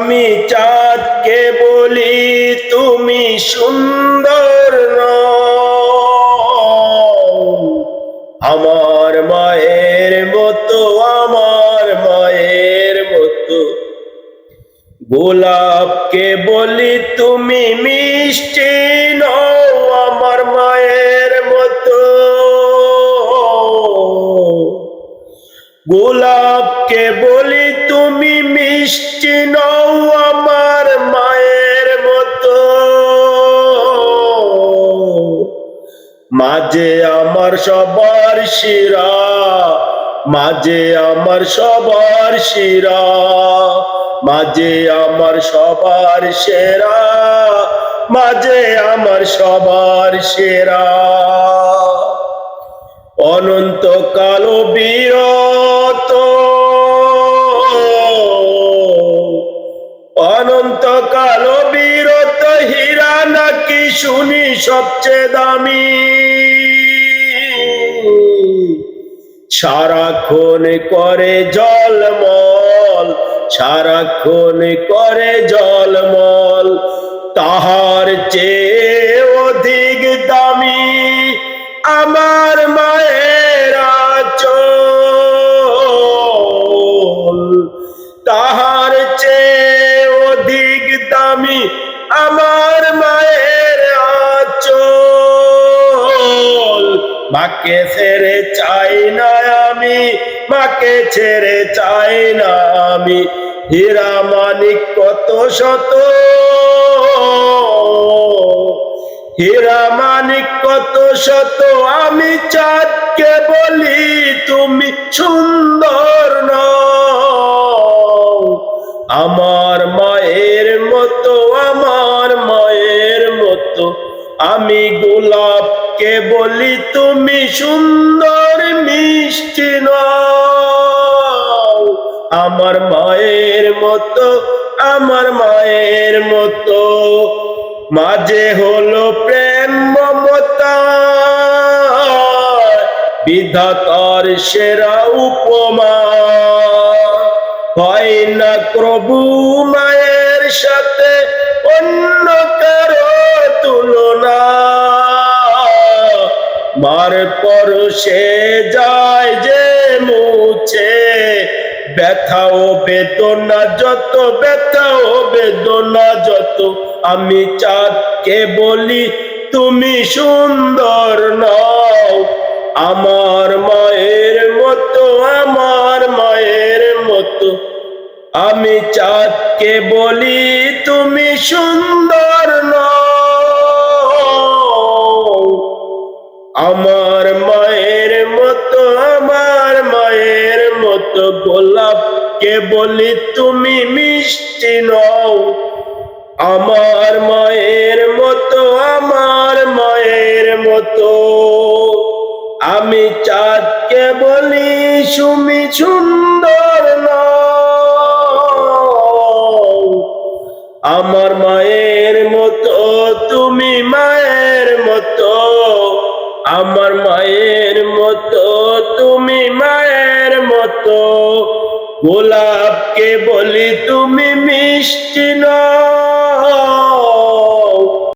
আমি চাঁদকে বলি তুমি সুন্দর নও, আমার মায়ের মতো, আমার মায়ের মতো। গোলাপকে বলি তুমি মিষ্টি নও, আমার মায়ের মতো। গোলাপকে বলি তুমি মিষ্টি নও, আমার মায়ের মতো। মাঝে আমার সবার শিরা, মাঝে আমার সবার শিরা, মাঝে আমার সবার সেরা, মাঝে আমার সবার সেরা। অনন্তকাল বিরত, অনন্তকাল বিরত হীরা নাকি শুনি সবচেয়ে দামি। সারাক্ষণ করে জলমল, সারাক্ষণ করে জলমল, তাহার চেয়ে অধিক দামি আমার মায়ের আঁচল। তাহার চেয়ে অধিক দামি আমার মায়ের আঁচল। মাকে ছেড়ে চাই না আমি, মাকে ছেড়ে চাই না আমি। হীরা মানিক কত শত, হীরা মানিক কত শত, আমি চাঁদকে বলি তুমি সুন্দর নও, আমার মায়ের মতো, আমার মায়ের মতো। আমি গোলাপকে বলি তুমি সুন্দর মিষ্টি নও, আমার মায়ের মতো, আমার মায়ের মতো। মাঝে হলো প্রেম মমতা, বিধাতার সেরা উপমা। হয় না প্রভু মায়ের সাথে অন্য কারো তুলনা। মার পরশে যায় যে মুছে, ব্যথা ও বেদনা যত, ব্যথা ও বেদনা যত। আমি চাঁদকে বলি তুমি সুন্দর নও, আমার মায়ের মতো, আমার মায়ের মতো। আমি চাঁদকে বলি তুমি সুন্দর নও, আমার মায়ের মতো, আমার মায়ের মতো। গোলাপকে বলি তুমি মিষ্টি নও, আমার মায়ের মতো, আমার মায়ের মতো। আমি চাঁদকে বলি তুমি সুন্দর নও, আমার মায়ের মতো, তুমি মায়ের মতো, আমার মায়ের মতো, তুমি মায়ের মতো। গোলাপকে বলি তুমি মিষ্টি নও,